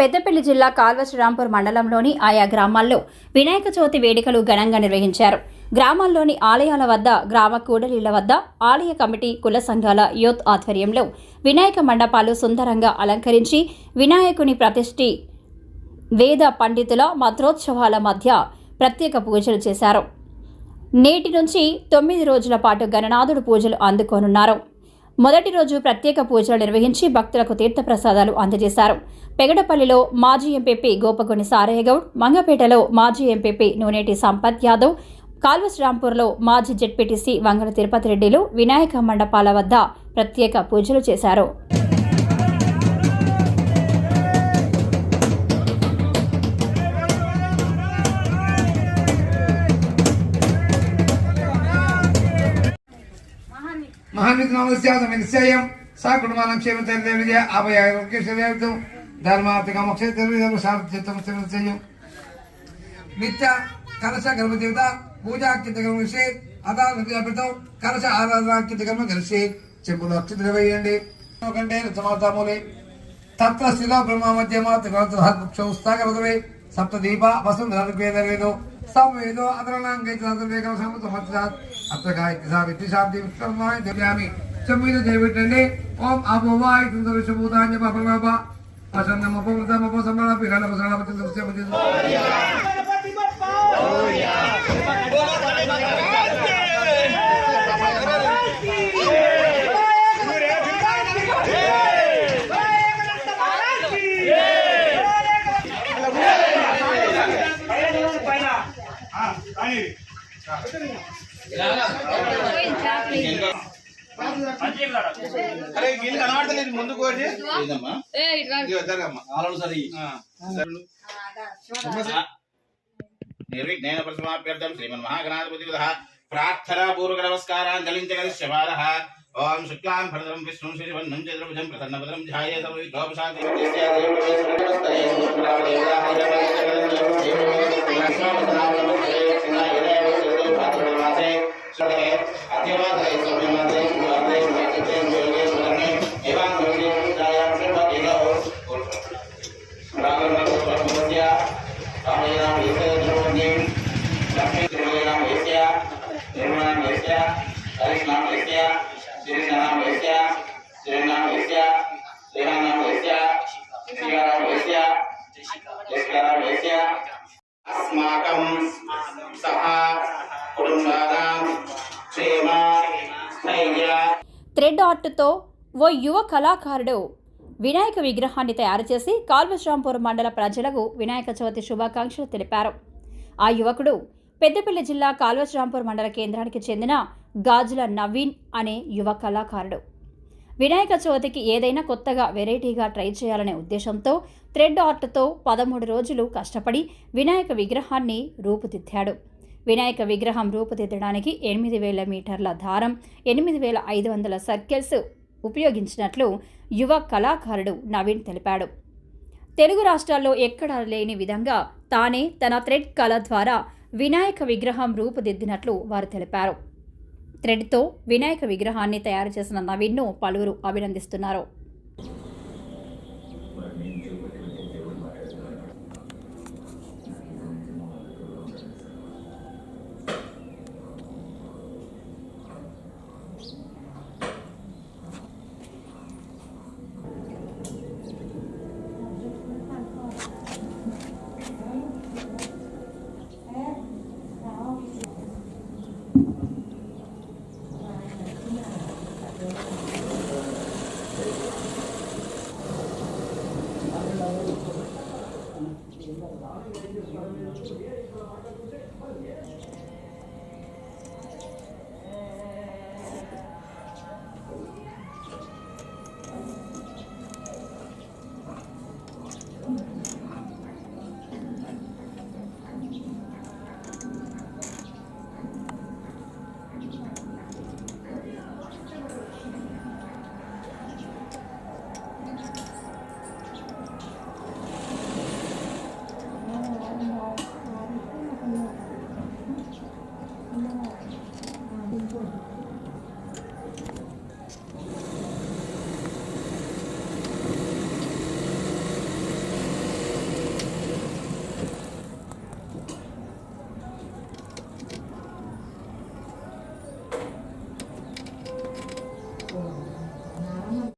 పెద్దపల్లి జిల్లా కాల్వశ్రీరాంపూర్ మండలంలోని ఆయా గ్రామాల్లో వినాయక చవితి వేడుకలు ఘనంగా నిర్వహించారు. గ్రామాల్లోని ఆలయాల వద్ద, గ్రామ కూడలిళ్ల వద్ద ఆలయ కమిటీ, కుల సంఘాల యూత్ ఆధ్వర్యంలో వినాయక మండపాలు సుందరంగా అలంకరించి వినాయకుని ప్రతిష్ఠి వేద పండితుల మంత్రోత్సవాల మధ్య ప్రత్యేక పూజలు చేశారు. నేటి నుంచి 9 రోజుల పాటు గణనాథుడు పూజలు అందుకోనున్నారు. మొదటి రోజు ప్రత్యేక పూజలు నిర్వహించి భక్తులకు తీర్థప్రసాదాలు అందజేశారు. పెగడపల్లిలో మాజీ ఎంపీపీ గోపగొని సారయ్య గౌడ్, మంగపేటలో మాజీ ఎంపీపీ నూనేటి సంపత్ యాదవ్, కాల్వశ్రీరాంపూర్లో మాజీ జెడ్పీటీసీ వంగల తిరుపతి రెడ్డిలు వినాయక మండపాల వద్ద ప్రత్యేక పూజలు చేశారు. महामित नमस्याम सा कुटुंबानां क्षेमतैर्विजय आभयारोग्यम धर्मार्थकमक्षेत्रम नित्य कलश गर्भदेवता पूजा कर्मे अदा कलश आराधना कर्म कलशे चेंबुलो अक्षत्र वेयंడి कंटे समातामूले तत्र स्थितो ब्रह्म मध्यमात्मक्षौस्तागरवे सप्तदीप वसुंधरवेदवेदो सवेदो अदरणांगैतवेगम समतमत्सात् अत्रगायिशाब्दी विक्रमाय देव्यामि चम्मीद देविटंडे ओम अभवाय तुंदविशभूतान्य पप्रभा असन्नमपवृतमपसमण पिघलपसणपतिदस्य अरे गिल कनाडतलेदु मुंदुకు వచ్చి ఇదమ్మా జరగమ్మా ఆలను సరి నిర్విఘ్నేన ప్రసమాప్యర్థం శ్రీమన్ మహాగణాధిపతివదః ప్రార్థనా పూర్వక నమస్కారాంజలించగరిష్యమారః ఓం శుక్లాం భరధరం విష్ణుం శశివర్ణం చతుర్భుజం ప్రసన్నవదనం ధ్యాయేత్ సర్వవిఘ్నోపశాంతి థ్రెడ్ ఆర్ట్తో ఓ యువ కళాకారుడు వినాయక విగ్రహాన్ని తయారు చేసి కాల్వశ్రీరాంపూర్ మండల ప్రజలకు వినాయక చవితి శుభాకాంక్షలు తెలిపారు. ఆ యువకుడు పెద్దపల్లి జిల్లా కాల్వశ్రీరాంపూర్ మండల కేంద్రానికి చెందిన గాజుల నవీన్ అనే యువ కళాకారుడు. వినాయక చవితికి ఏదైనా కొత్తగా వెరైటీగా ట్రై చేయాలనే ఉద్దేశంతో థ్రెడ్ ఆర్ట్తో 13 రోజులు కష్టపడి వినాయక విగ్రహాన్ని రూపుదిద్దాడు. వినాయక విగ్రహం రూపుదిద్దడానికి 8000 మీటర్ల దారం, 8500 సర్కిల్స్ ఉపయోగించినట్లు యువ కళాకారుడు నవీన్ తెలిపాడు. తెలుగు రాష్ట్రాల్లో ఎక్కడా లేని విధంగా తానే తన థ్రెడ్ కళ ద్వారా వినాయక విగ్రహం రూపుదిద్దినట్లు వారు తెలిపారు. థ్రెడ్తో వినాయక విగ్రహాన్ని తయారు చేసిన నవీన్ను పలువురు అభినందిస్తున్నారు.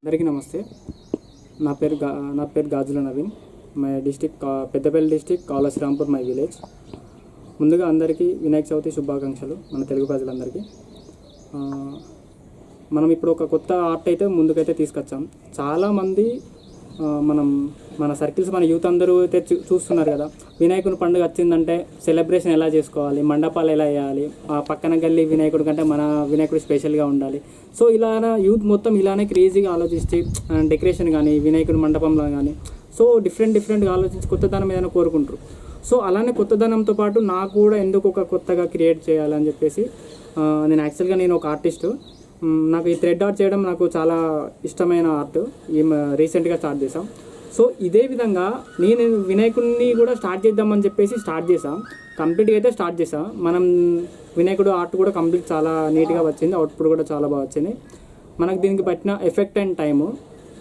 అందరికీ నమస్తే. నా పేరు Gajula Naveen. My district Peddapalli district Kalashrampur my village. ముందుగా అందరికీ వినాయక చవితి శుభాకాంక్షలు మన తెలుగు ప్రజలందరికీ. మనం ఇప్పుడు ఒక కొత్త ఆర్ట్ అయితే ముందుకైతే తీసుకొచ్చాం. చాలామంది మన సర్కిల్స్, మన యూత్ అందరూ అయితే చూస్తున్నారు కదా, వినాయకుని పండుగ వచ్చిందంటే సెలబ్రేషన్ ఎలా చేసుకోవాలి, మండపాలు ఎలా వేయాలి, ఆ పక్కన గల్లీ వినాయకుడి కంటే మన వినాయకుడు స్పెషల్గా ఉండాలి. సో ఇలా యూత్ మొత్తం ఇలానే క్రేజీగా ఆలోచిస్తే డెకరేషన్ కానీ వినాయకుడి మండపంలో కానీ సో డిఫరెంట్గా ఆలోచించి కొత్తదనం ఏదైనా కోరుకుంటారు. సో అలానే కొత్తదనంతో పాటు నాకు కూడా ఎందుకు ఒక కొత్తగా క్రియేట్ చేయాలని చెప్పేసి నేను ఒక ఆర్టిస్టు. నాకు ఈ థ్రెడ్ ఆర్ట్ చేయడం నాకు చాలా ఇష్టమైన ఆర్ట్. రీసెంట్గా స్టార్ట్ చేసాం. సో ఇదే విధంగా నేను వినాయకుడిని కూడా స్టార్ట్ చేద్దామని చెప్పేసి స్టార్ట్ చేసాం. కంప్లీట్గా అయితే స్టార్ట్ చేసాం. మనం వినాయకుడు ఆర్ట్ కూడా కంప్లీట్ చాలా నీట్గా వచ్చింది. అవుట్పుట్ కూడా చాలా బాగా వచ్చింది. మనకు దీనికి పట్టిన effect and time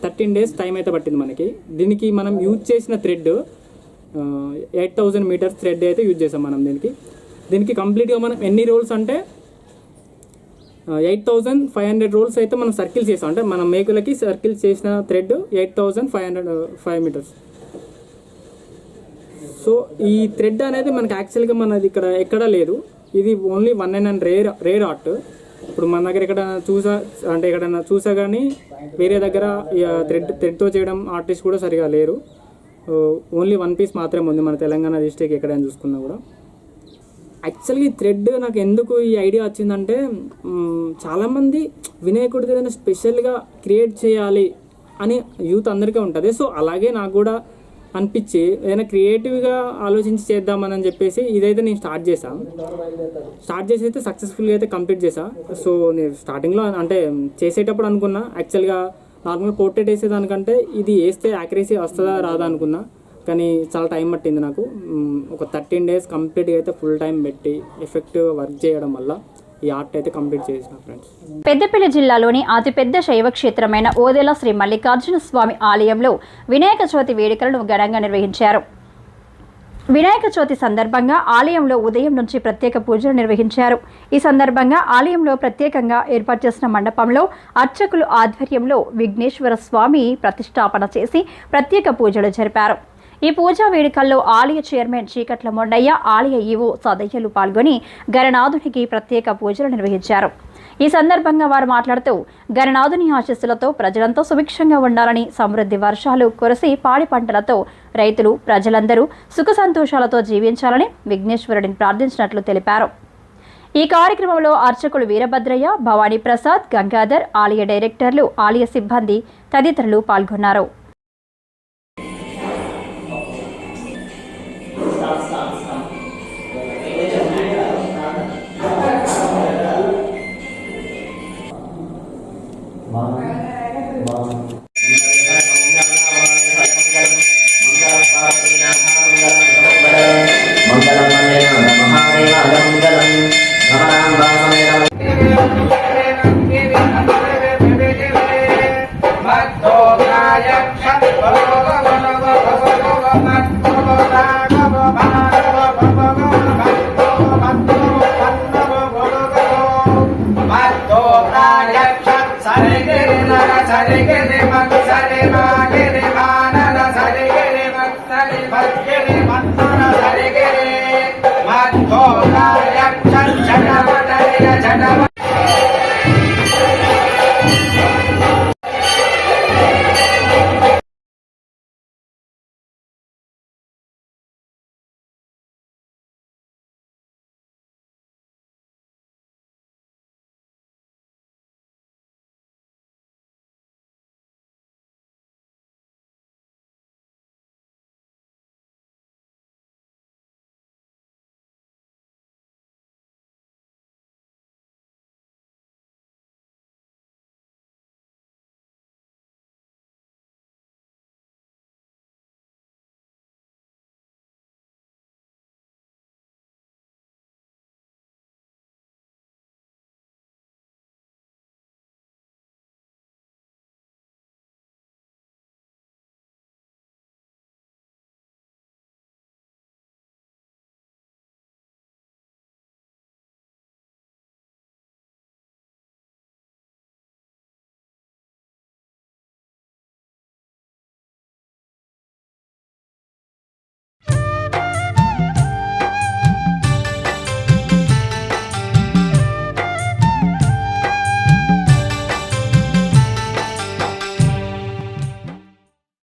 13 days time అయితే పట్టింది మనకి. దీనికి మనం యూజ్ చేసిన థ్రెడ్ 8000 meters థ్రెడ్ అయితే యూజ్ చేసాం మనం దీనికి కంప్లీట్గా మనం ఎన్ని రోల్స్ అంటే 8500 rolls అయితే మనం సర్కిల్స్ చేసాం. అంటే మనం మేకులకి సర్కిల్స్ చేసిన థ్రెడ్ 8505 meters. సో ఈ థ్రెడ్ అనేది మనకి యాక్చువల్గా మనది ఇక్కడ ఎక్కడా లేదు. ఇది ఓన్లీ 1 and రేర్ ఆర్ట్. ఇప్పుడు మన దగ్గర ఎక్కడైనా చూసా కానీ వేరే దగ్గర థ్రెడ్తో చేయడం ఆర్టిస్ట్ కూడా సరిగా లేరు. ఓన్లీ 1 piece మాత్రమే ఉంది మన తెలంగాణ డిస్ట్రిక్ట్ ఎక్కడైనా చూసుకున్నా కూడా. యాక్చువల్గా ఈ థ్రెడ్ నాకు ఎందుకు ఈ ఐడియా వచ్చిందంటే, చాలామంది వినాయకుడిది ఏదైనా స్పెషల్గా క్రియేట్ చేయాలి అని యూత్ అందరికీ ఉంటుంది. సో అలాగే నాకు కూడా అనిపించి ఏదైనా క్రియేటివ్గా ఆలోచించి చేద్దామని చెప్పేసి ఇదైతే నేను స్టార్ట్ చేసి అయితే సక్సెస్ఫుల్గా అయితే కంప్లీట్ చేశాను. సో నేను స్టార్టింగ్లో అంటే చేసేటప్పుడు అనుకున్నా, యాక్చువల్గా నార్మల్గా పోర్ట్రేట్ వేసేదానికంటే ఇది వేస్తే యాక్యురసీ వస్తుందా రాదా అనుకున్నా. కానీ చాలా టైం పట్టింది నాకు. ఒక 13 days కంప్లీట్గా అయితే ఫుల్ టైం పెట్టి ఎఫెక్టివ్గా వర్క్ చేయడం వల్ల ఈ ఆర్ట్ అయితే కంప్లీట్ చేసిన ఫ్రెండ్స్. పెద్దపల్లి జిల్లాలోని అతిపెద్ద శైవ క్షేత్రమైన ఓదెల శ్రీ మల్లికార్జున స్వామి ఆలయంలో వినాయక చవితి వేడుకలను ఘనంగా నిర్వహించారు. వినాయక చవితి సందర్భంగా ఆలయంలో ఉదయం నుంచి ప్రత్యేక పూజలు నిర్వహించారు. ఈ సందర్భంగా ఆలయంలో ప్రత్యేకంగా ఏర్పాటు చేసిన మండపంలో అర్చకులు ఆధ్వర్యంలో విఘ్నేశ్వర స్వామి ప్రతిష్టాపన చేసి ప్రత్యేక పూజలు జరిపారు. ఈ పూజా వేడుకల్లో ఆలయ చైర్మన్ చీకట్ల మొండయ్య, ఆలయ ఈవో సదయ్యలు పాల్గొని గణనాథునికి ప్రత్యేక పూజలు నిర్వహించారు. ఈ సందర్భంగా వారు మాట్లాడుతూ గణనాథుని ఆశీస్సులతో ప్రజలంతా సుభిక్షంగా ఉండాలని, సమృద్ధి వర్షాలు కురిసి పాడి పంటలతో రైతులు ప్రజలందరూ సుఖ సంతోషాలతో జీవించాలని విఘ్నేశ్వరుడిని ప్రార్థించినట్లు తెలిపారు. ఈ కార్యక్రమంలో అర్చకులు వీరభద్రయ్య, భవానీ ప్రసాద్, గంగాధర్, ఆలయ డైరెక్టర్లు, ఆలయ సిబ్బంది తదితరులు పాల్గొన్నారు. Sare